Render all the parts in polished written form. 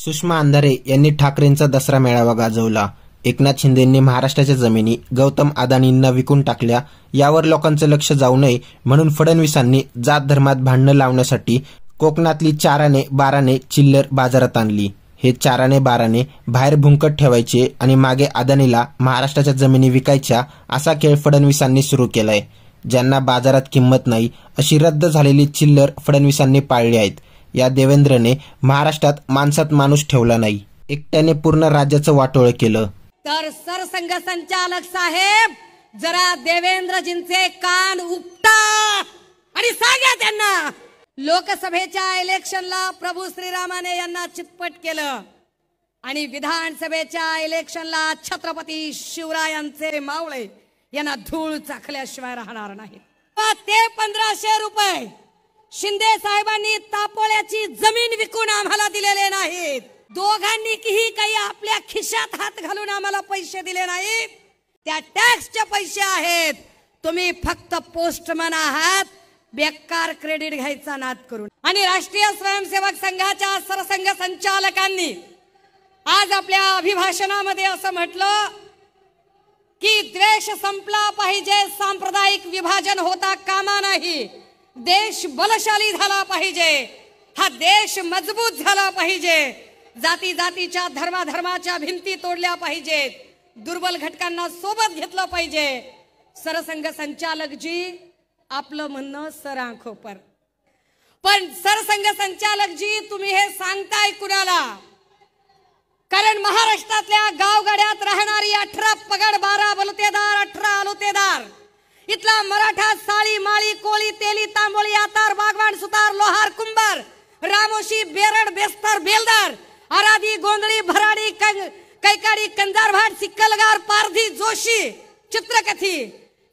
सुषमा अंधारे यांनी ठाकरेंचा दसरा मेळावा गाजवला. एकनाथ शिंदेंनी महाराष्ट्राच्या जमिनी गौतम अदानींना विकून टाकल्या. यावर लोकांचं लक्ष जाऊ नये म्हणून फडणवीसांनी जात धर्मात भांडणं लावण्यासाठी कोकणातली 4 आणे 12 आणे चिल्लर बाजारात आणली. हे 4 आणे 12 आणे बाहेर भुंकट ठेवायचे आणि मागे अदानीला महाराष्ट्राच्या जमिनी विकायच्या असा खेळ फडणवीसांनी सुरू केलाय. ज्यांना बाजारात किंमत नाही अशी रद्द झालेली चिल्लर फडणवीसांनी पाळली आहेत. या देवेंद्रने महाराष्ट्रात माणसात माणूस ठेवला नाही, एकट्याने पूर्ण राज्याचं वाटोळ केलं. तर सरसंघ संचालक साहेब, जरा देवेंद्रजींचे कान उपटा आणि सांगा त्यांना, लोकसभेच्या इलेक्शनला प्रभू श्रीरामाने यांना चितपट केलं आणि विधानसभेच्या इलेक्शनला छत्रपती शिवरायांचे मावळे यांना धूळ चाखल्याशिवाय राहणार नाही. ते 1500 रुपये शिंदे साहेबांनी तापोळ्याची जमीन विकून आम्हाला दिलेले नाहीत. दोघांनी काही आपल्या खिशात हात घालून आम्हाला पैसे दिले नाहीत. त्या टॅक्सचे पैसे आहेत. तुम्ही फक्त पोस्टमन आहात, बेकार क्रेडिट घ्यायचा नाद करून. आणि राष्ट्रीय स्वयंसेवक संघाच्या सरसंघ संचालकांनी आज आपल्या अभिभाषणामध्ये असं म्हटलं की द्वेष संपला पाहिजे, सांप्रदायिक विभाजन होता कामा नाही, देश बलशाली झाला पाहिजे, हा देश मजबूत झाला पाहिजे, जाती जातीच्या धर्माच्या भिंती तोडल्या पाहिजेत, दुर्बल घटकांना सोबत घेतलं पाहिजे. सरसंघ संचालक जी आपलं म्हणणं सरांखोपर, पण सरसंघ संचालक जी तुम्ही हे सांगताय कुणाला? कारण महाराष्ट्रातल्या गावगाड्यात राहणारी 18 पगड 12 बलुतेदार 18 आलुतेदार, इथला मराठा साळी माळी कोळी तेली तांबोळी आतार बागवान सुतार लोहार कुंभार रामोशी बेरड बेस्तर बेलदार आराधी गोंधळी भराडी कैकाडी कंजारभाट सिक्कलगार पारधी जोशी चित्रकथी,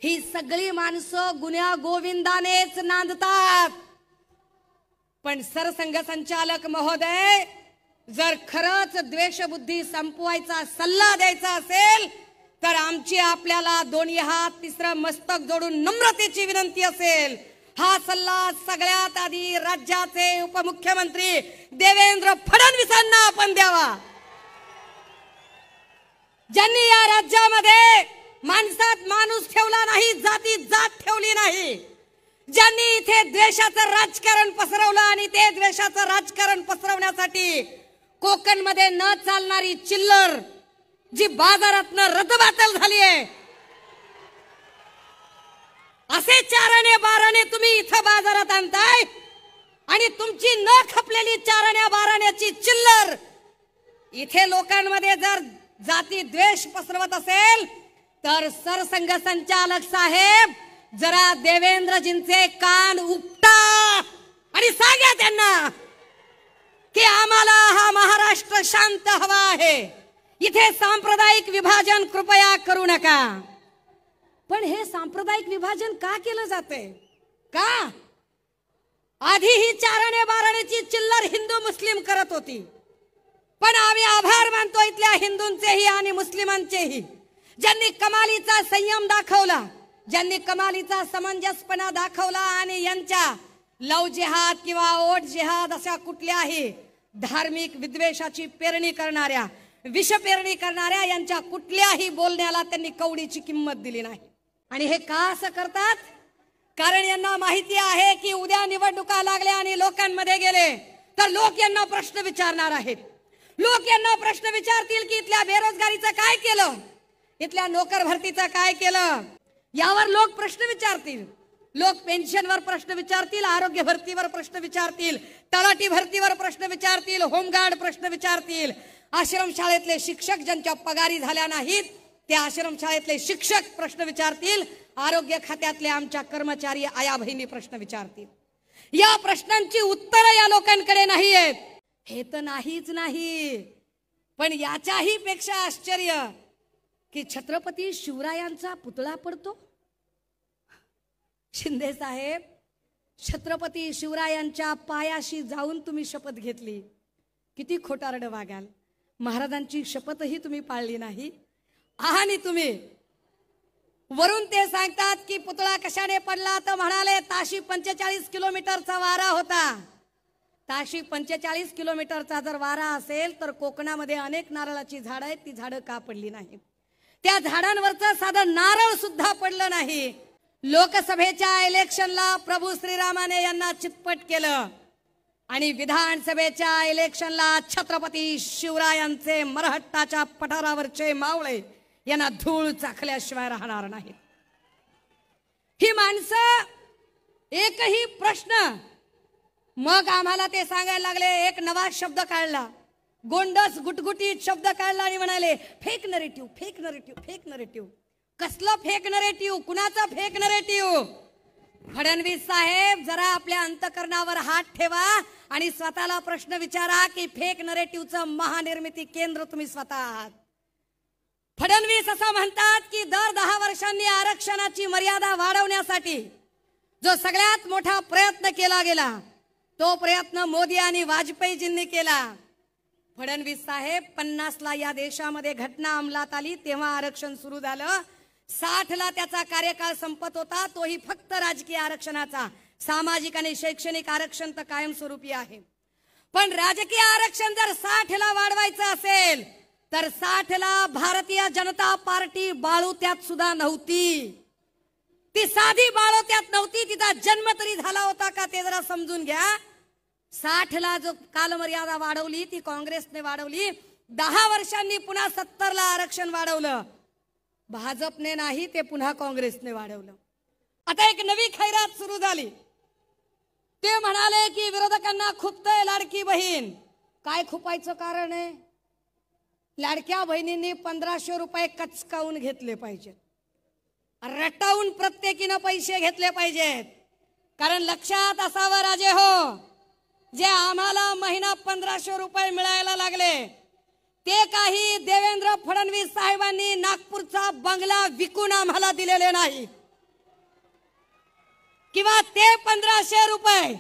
ही सगळी माणसं गुन्ह्या गोविंदानेच नांदतात. पण सरसंघ संचालक महोदय, जर खरंच द्वेषबुद्धी संपवायचा सल्ला द्यायचा असेल तर आमची आपल्याला दोन्ही हात तिसरं मस्तक जोडून नम्रतेची विनंती असेल, हा सल्ला सगळ्यात आधी राज्याचे उपमुख्यमंत्री देवेंद्र फडणवीसांना आपण द्यावा. ज्यांनी या राज्यामध्ये माणसात माणूस ठेवला नाही, जातीत जात ठेवली नाही, ज्यांनी इथे द्वेषाचं राजकारण पसरवलं आणि ते द्वेषाचं राजकारण पसरवण्यासाठी कोकणमध्ये न चालणारी चिल्लर जी बाजारातनं रद्दबातल झाली आहे, असे 4 आणे 12 आणे तुम्ही इथं बाजारात आणताय आणि तुमची न खपलेली 4 आण्या 12 आण्याची चिल्लर इथे लोकांमध्ये जर जाती द्वेष पसरवत असेल तर सरसंघ संचालक साहेब, जरा देवेंद्रजींचे कान उपटा आणि सांगा त्यांना की आम्हाला हा महाराष्ट्र शांत हवा आहे, इथे सांप्रदायिक विभाजन कृपया करू नका. पण हे सांप्रदायिक विभाजन का केलं जाते? का आधी ही 4 आणे 12 आण्याची चिल्लर हिंदू मुस्लिम करत होती, पण आम्ही आभार मानतो इथल्या हिंदूंचेही आणि मुस्लिमांचेही, ज्यांनी कमालीचा संयम दाखवला, ज्यांनी कमालीचा समंजसपणा दाखवला आणि यांच्या लव जिहाद किंवा ओट जिहाद अशा कुठल्याही धार्मिक विद्वेषाची पेरणी करणाऱ्या, विष पेरणी करणाऱ्या यांच्या कुठल्याही बोलण्याला त्यांनी कवडीची किंमत दिली नाही. आणि हे का असं करतात? कारण यांना माहिती आहे की उद्या निवडणुका लागल्या आणि लोकांमध्ये गेले तर लोक यांना प्रश्न विचारणार आहेत. लोक यांना प्रश्न विचारतील की इथल्या बेरोजगारीचं काय केलं, इथल्या नोकर भरतीचं काय केलं, यावर लोक प्रश्न विचारतील. लोक पेन्शनवर प्रश्न विचारतील, आरोग्य भरतीवर प्रश्न विचारतील, तलाठी भरतीवर प्रश्न विचारतील, होमगार्ड प्रश्न विचारतील, आश्रमशाळेतले शिक्षक ज्यांच्या पगारी झाल्या नाहीत ते आश्रमशाळेतले शिक्षक प्रश्न विचारतील, आरोग्य खात्यातले आमच्या कर्मचारी आया बहिणी प्रश्न विचारतील. या प्रश्नांची उत्तरं या लोकांकडे नाही आहेत. हे तर नाहीच नाही, पण याच्याही पेक्षा आश्चर्य की छत्रपती शिवरायांचा पुतळा पडतो. शिंदे साहेब, छत्रपती शिवरायांच्या पायाशी जाऊन तुम्ही शपथ घेतली, किती खोटारड वागाल. महाराजांची शपथही तुम्ही पाळली नाही आणि तुम्ही वरून ते सांगतात की पुतळा कशाने पडला, तर म्हणाले ताशी 45 किलोमीटरचा वारा होता. ताशी 45 किलोमीटरचा जर वारा असेल तर कोकणामध्ये अनेक नारळाची झाडं आहेत, ती झाडं का पडली नाही? त्या झाडांवरचं साधं नारळ सुद्धा पडलं नाही. लोकसभेच्या इलेक्शनला प्रभू श्रीरामाने यांना चितपट केलं आणि विधानसभेच्या इलेक्शनला छत्रपती शिवरायांचे मरहट्टाच्या पठारावरचे मावळे यांना धूळ चाखल्याशिवाय राहणार नाहीत. ही माणसं एकही प्रश्न, मग आम्हाला ते सांगायला लागले. एक नवा शब्द काढला, गोंडस गुटगुटीत शब्द काढला आणि म्हणाले fake narrative, fake narrative, fake narrative. कसलं फेक नरेटिव्ह? कुणाचं फेक नरेटिव्ह? फडणवीस साहेब, जरा आपल्या अंतकरणावर हात ठेवा आणि स्वतःला प्रश्न विचारा की फेक नरेटिव्हचं महानिर्मिती केंद्र तुम्ही स्वतः आहात. फडणवीस असं म्हणतात की दर 10 वर्षांनी आरक्षणाची मर्यादा वाढवण्यासाठी जो सगळ्यात मोठा प्रयत्न केला गेला तो प्रयत्न मोदी आणि वाजपेयीजींनी केला. फडणवीस साहेब, 50ला या देशामध्ये घटना अंमलात आली तेव्हा आरक्षण सुरू झालं. 60ला त्याचा कार्यकाळ संपत होता, तोही फक्त राजकीय आरक्षणाचा. सामाजिक आणि शैक्षणिक आरक्षण तर कायमस्वरूपी आहे. पण राजकीय आरक्षण जर 60ला वाढवायचं असेल तर 60ला भारतीय जनता पार्टी बाळोत्यात सुद्धा नव्हती. ती साधी बाळोत्यात नव्हती, तिचा जन्म तरी झाला होता का ते जरा समजून घ्या. 60ला जो कालमर्यादा वाढवली ती काँग्रेसने वाढवली. 10 वर्षांनी पुन्हा 70ला आरक्षण वाढवलं. भाजपने नाही, ते पुन्हा काँग्रेसने वाढवलं. आता एक नवी खैरात सुरू झाली. ते म्हणाले की विरोधकांना खुपतंय लाडकी बहीण. काय खुपायचं कारण आहे? लाडक्या बहिणींनी 1500 रुपये कचकावून घेतले पाहिजेत, रटावून प्रत्येकीनं पैसे घेतले पाहिजेत. कारण लक्षात असावं राजे हो, जे आम्हाला महिना 1500 रुपये मिळायला लागले ते काही देवेंद्र फडणवीस साहेबांनी नागपूरचा बंगला विकून आम्हाला दिलेले नाही, किंवा ते 1500 रुपये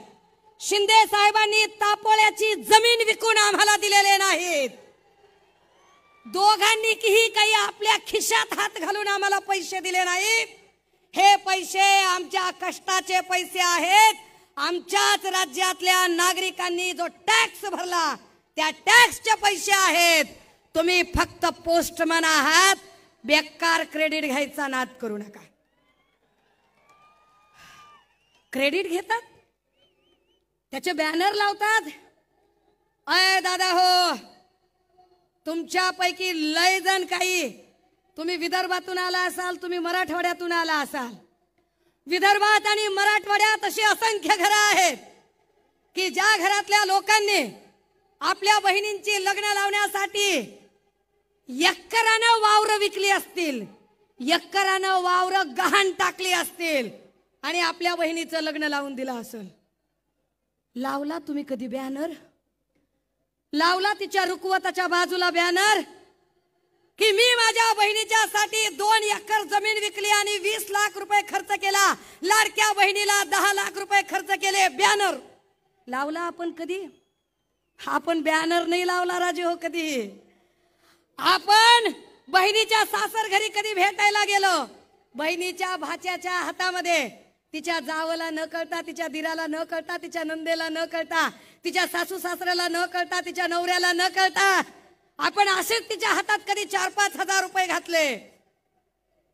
शिंदे साहेबांनी तापोळ्याची जमीन विकून आम्हाला दिलेले नाहीत. दोघांनीही काही आपल्या खिशात हात घालून आम्हाला पैसे दिले नाहीत. हे पैसे आमच्या कष्टाचे पैसे आहेत. आमच्याच राज्यातल्या नागरिकांनी जो टॅक्स भरला त्या टॅक्सचे पैसे आहेत. तुम्ही फक्त पोस्टमन आहात, बेकार क्रेडिट घ्यायचा नाद करू नका. क्रेडिट घेतात, त्याचे बॅनर लावतात. अय दादा हो, तुमच्यापैकी लय जण, काही तुम्ही विदर्भातून आला असाल, तुम्ही मराठवाड्यातून आला असाल. विदर्भात आणि मराठवाड्यात अशी असंख्य घरं आहेत की ज्या घरातल्या लोकांनी आपल्या बहिणींची लग्न लावण्यासाठी एकरानं वावर विकली असतील, एकरानं वावर गहाण टाकली असतील आणि आपल्या बहिणीचं लग्न लावून दिलं असेल. लावला तुम्ही कधी बॅनर? लावला तिच्या रुकवताच्या बाजूला बॅनर की मी माझ्या बहिणीच्या साठी 2 एकर जमीन विकली आणि 20 लाख रुपये खर्च केला, लाडक्या बहिणीला 10 लाख रुपये खर्च केले? बॅनर लावला आपण कधी? आपण बॅनर नाही लावला राजे हो कधी. आपण बहिणीच्या सासर घरी कधी भेटायला गेलो, बहिणीच्या भाच्याच्या हातामध्ये तिच्या जावला न कळता, तिच्या दिराला न कळता, तिच्या नंदेला न कळता, तिच्या सासू सासऱ्याला न कळता, तिच्या नवऱ्याला न कळता आपण असेच तिच्या हातात कधी 4-5 हजार रुपये घातले.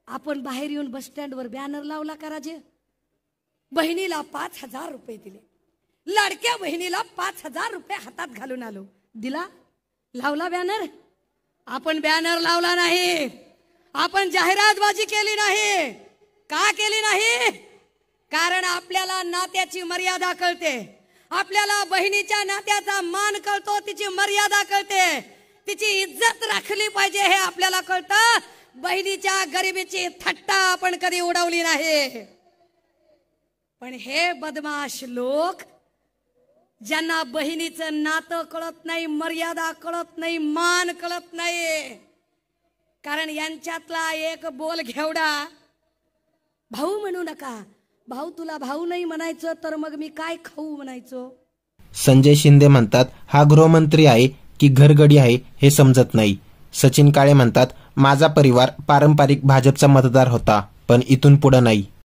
आपण बाहेर येऊन बस स्टँडवर बॅनर लावला का राजे? बहिणीला 5000 रुपये दिले, लाडक्या बहिणीला 5000 रुपये हातात घालून आलो. दिला? लावला बॅनर? आपण बॅनर लावला नाही. आपण जाहिरातबाजी केली नाही. का केली नाही? कारण आपल्याला नात्याची मर्यादा कळते, आपल्याला बहिणीच्या नात्याचा मान कळतो, तिची मर्यादा कळते, तिची इज्जत राखली पाहिजे हे आपल्याला कळतं. बहिणीच्या गरिबीची थट्टा आपण कधी उडवली नाही. पण हे बदमाश लोक, ज्यांना बहिणीचं नातं कळत नाही, मर्यादा कळत नाही, मान कळत नाही, कारण यांच्यातला एक बोल घेवडा, भाऊ म्हणू नका. भाऊ, तुला भाऊ नाही म्हणायचं तर मग मी काय खाऊ म्हणायचो? संजय शिंदे म्हणतात हा गृहमंत्री आहे की घरगडी आहे हे समजत नाही. सचिन काळे म्हणतात माझा परिवार पारंपरिक भाजपचा मतदार होता, पण इथून पुढे नाही.